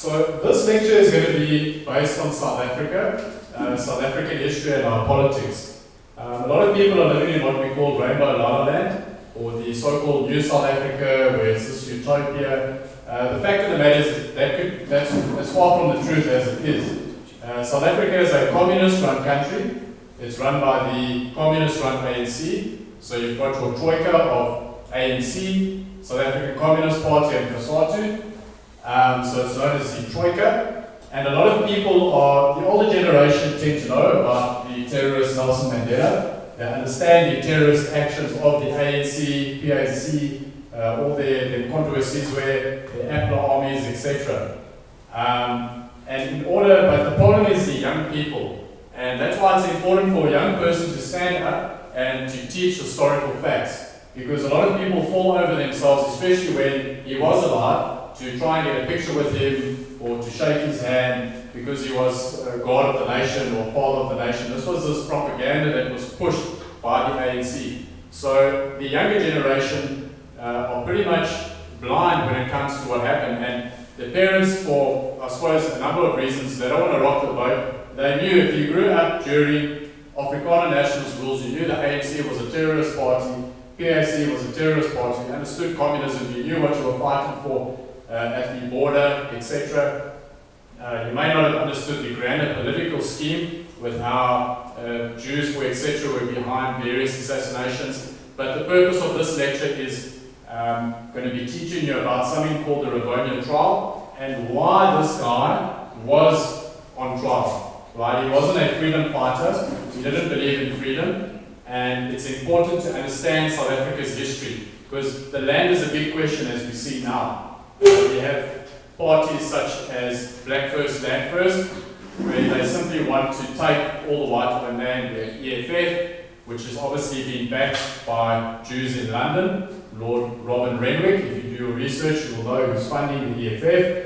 So this lecture is going to be based on South Africa, South African history and our politics. A lot of people are living in what we call Rainbow La La Land, or the so-called New South Africa, where it's this utopia. The fact of the matter is that's as far from the truth as it is. South Africa is a communist-run country. It's run by the communist-run ANC. So you've got your troika of ANC, South African Communist Party and COSATU. So it's known as the troika. And a lot of people the older generation tend to know about the terrorist Nelson Mandela. They understand the terrorist actions of the ANC, PAC, all their controversies where the APLA armies, etc. But the problem is the young people. And that's why it's important for a young person to stand up and to teach historical facts. Because a lot of people fall over themselves, especially when he was alive, to try and get a picture with him or to shake his hand because he was God of the nation or father of the nation. This was this propaganda that was pushed by the ANC. So the younger generation are pretty much blind when it comes to what happened. And the parents, for I suppose a number of reasons, they don't want to rock the boat. They knew if you grew up during Afrikaner nationalist rules, you knew the ANC was a terrorist party, PAC was a terrorist party, you understood communism, you knew what you were fighting for at the border, etc. You may not have understood the grander political scheme with how Jews, etc., were behind various assassinations. But the purpose of this lecture is going to be teaching you about something called the Viljoen trial and why this guy was on trial. Right? He wasn't a freedom fighter, he didn't believe in freedom, and it's important to understand South Africa's history because the land is a big question as we see now. We have parties such as Black First, Land First, where they simply want to take all the white of the land. We have EFF, which has obviously been backed by Jews in London, Lord Robin Renwick. If you do your research, you will know who's funding the EFF.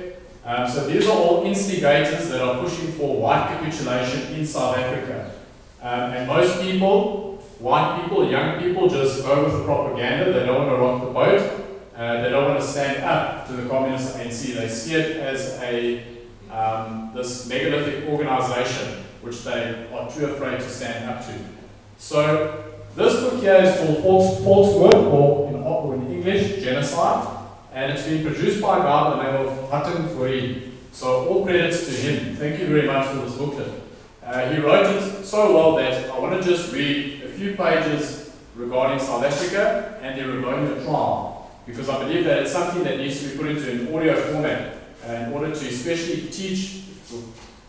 So these are all instigators that are pushing for white capitulation in South Africa. And most people, white people, young people, just go with the propaganda. They don't want to rock the boat. They don't want to stand up to the communist ANC. They see it as this megalithic organization which they are too afraid to stand up to. So this book here is called Falsehood, or in English, Genocide. And it's been produced by a guy by the name of Hutton Fourie. So all credits to him. Thank you very much for this booklet. He wrote it so well that I want to just read a few pages regarding South Africa and the Viljoen trial, because I believe that it's something that needs to be put into an audio format in order to especially teach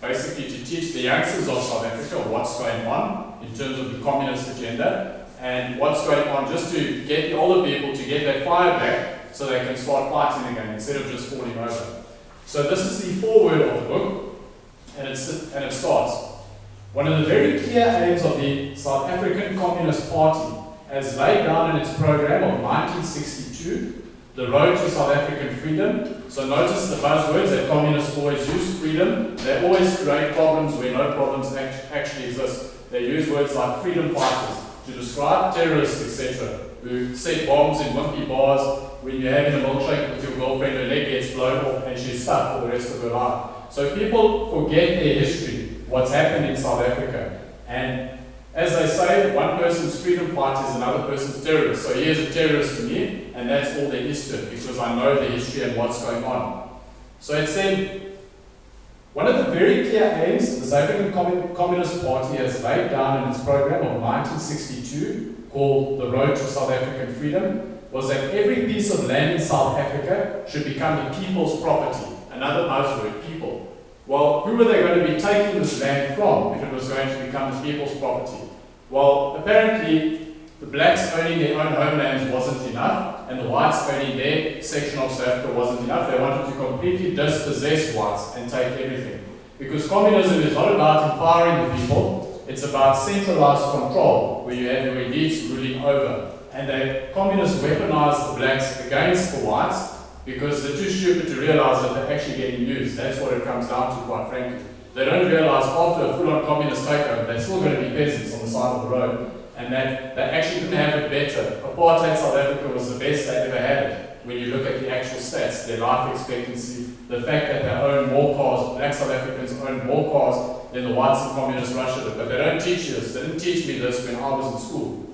the youngsters of South Africa what's going on in terms of the communist agenda and what's going on, just to get the older people to get their fire back so they can start fighting again instead of just falling over. So this is the foreword of the book, and it starts. One of the very clear aims of the South African Communist Party, as laid down in its program of 1962, the road to South African freedom. So notice the buzzwords that communists always use: freedom. They always create problems where no problems actually exist. They use words like freedom fighters to describe terrorists, etc., who set bombs in wimpy bars when you're having a milkshake with your girlfriend, her leg gets blown off and she's stuck for the rest of her life. So people forget their history, what's happened in South Africa. And as they say, one person's freedom fighter is another person's terrorist. So here's a terrorist to me, and that's all there is to it, because I know the history and what's going on. So it said, one of the very clear aims the South African Communist Party has laid down in its program of 1962, called The Road to South African Freedom, was that every piece of land in South Africa should become the people's property. Another buzzword, people. Well, who were they going to be taking this land from if it was going to become the people's property? Well, apparently the blacks owning their own homelands wasn't enough, and the whites owning their section of South Africa wasn't enough. They wanted to completely dispossess whites and take everything. Because communism is not about empowering the people, it's about centralized control, where you have your elites ruling over. And the communists weaponized the blacks against the whites because they're too stupid to realize that they're actually getting used. That's what it comes down to, quite frankly. They don't realize after a full-on communist takeover, they're still going to be peasants on the side of the road, and that they actually couldn't have it better. Apartheid South Africa was the best they ever had it. when you look at the actual stats, their life expectancy, the fact that they own more cars, black South Africans own more cars than the whites in communist Russia did. But they don't teach you this. They didn't teach me this when I was in school.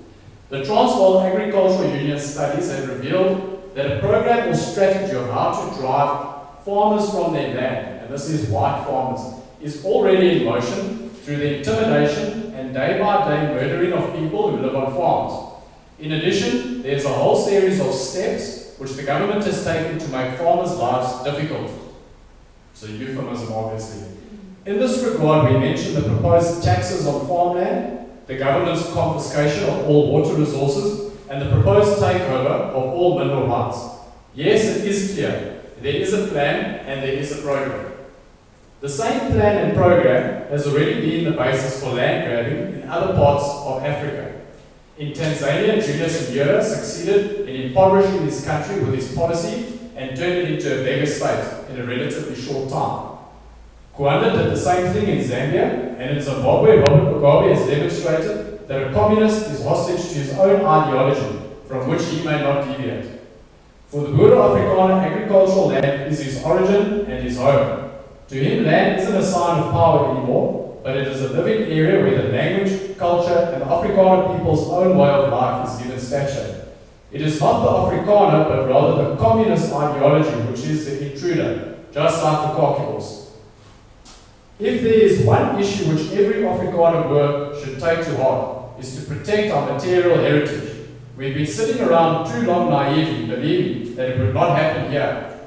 The Transvaal Agricultural Union studies have revealed that a program or strategy of how to drive farmers from their land, and this is white farmers, is already in motion through the intimidation and day-by-day murdering of people who live on farms. In addition, there's a whole series of steps which the government has taken to make farmers' lives difficult. It's a euphemism, obviously. In this regard, we mentioned the proposed taxes on farmland, the government's confiscation of all water resources, and the proposed takeover of all mineral rights. Yes, it is clear. There is a plan and there is a program. The same plan and program has already been the basis for land grabbing in other parts of Africa. In Tanzania, Julius Nyerere succeeded in impoverishing his country with his policy and turned it into a beggar state in a relatively short time. Rwanda did the same thing in Zambia, and in Zimbabwe, Robert Mugabe has demonstrated that a communist is hostage to his own ideology, from which he may not deviate. For the Boer Afrikaner, agricultural land is his origin and his home. To him, land isn't a sign of power anymore, but it is a living area where the language, culture, and the Afrikaner people's own way of life is given stature. It is not the Afrikaner, but rather the communist ideology which is the intruder, just like the khakis. If there is one issue which every Afrikaner Boer should take to heart, is to protect our material heritage. We've been sitting around too long naively believing that it would not happen here.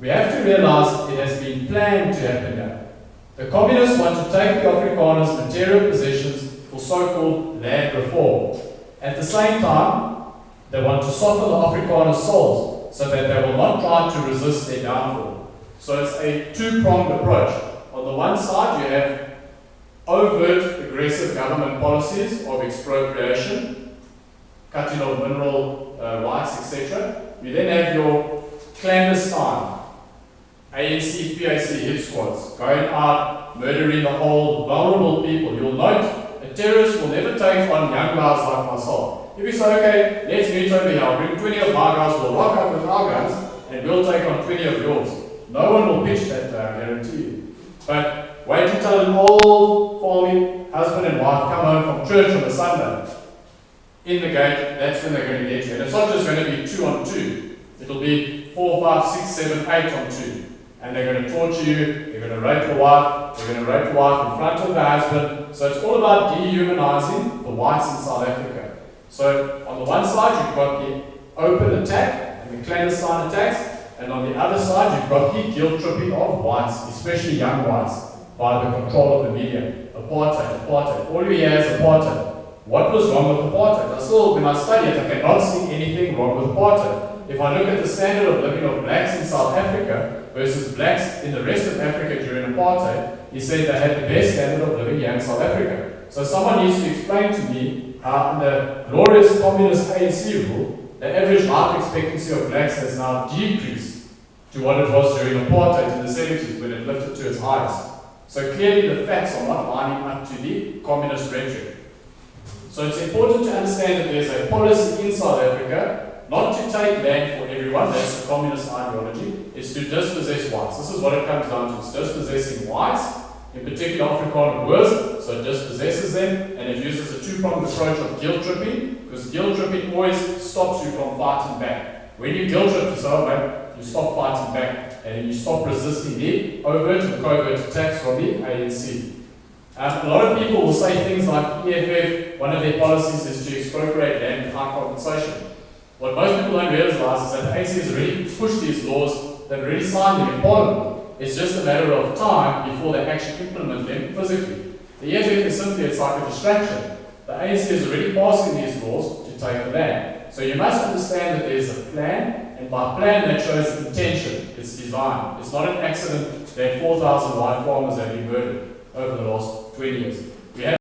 We have to realize it has been planned to happen here. The communists want to take the Afrikaners' material possessions for so-called land reform. At the same time, they want to soften the Afrikaners' souls so that they will not try to resist their downfall. So it's a two-pronged approach. On the one side, you have overt, aggressive government policies of expropriation, cutting of mineral rights, etc. You then have your clandestine ANC, PAC hit squads going out, murdering the whole vulnerable people. You'll note a terrorist will never take on young guys like myself. If you say, okay, let's meet over here, I'll bring 20 of my guys, we'll rock up with our guns, and we'll take on 20 of yours. No one will pitch that, I guarantee you. But wait until an old farming husband and wife come home from church on a Sunday. In the gate, that's when they're going to get you. And it's not just going to be 2 on 2. It'll be 4, 5, 6, 7, 8 on 2. And they're going to torture you, they're going to rape your wife, they're going to rape your wife in front of the husband. So it's all about dehumanizing the whites in South Africa. So on the one side, you've got the open attack and the clandestine attacks. And on the other side, you've got the guilt tripping of whites, especially young whites, by the control of the media. Apartheid. All you hear is apartheid. What was wrong with apartheid? I still, when I study it, I cannot see anything wrong with apartheid. If I look at the standard of living of blacks in South Africa versus blacks in the rest of Africa during apartheid, he said they had the best standard of living here in South Africa. So someone needs to explain to me how in the glorious communist ANC rule, the average life expectancy of blacks has now decreased to what it was during apartheid in the 70s when it lifted to its highest. So clearly the facts are not lining up to the communist rhetoric. So it's important to understand that there's a policy in South Africa not to take land for everyone, that's the communist ideology, it's to dispossess whites. This is what it comes down to, it's dispossessing whites, in particular Afrikaner Boers, so it dispossesses them, and it uses a two-pronged approach of guilt tripping, because guilt tripping always stops you from fighting back. When you guilt trip yourself, you stop fighting back, and you stop resisting the overt and covert attacks from the ANC. A lot of people will say things like EFF, one of their policies is to expropriate land with high compensation. What most people don't realize is that the ANC has already pushed these laws, they've already signed them in Parliament. It's just a matter of time before they actually implement them physically. The EFF is simply, it's like a distraction. The ANC is already passing these laws to take the land. So you must understand that there's a plan, and by plan that shows intention, it's design. It's not an accident that 4,000 white farmers have been murdered over the last 20 years.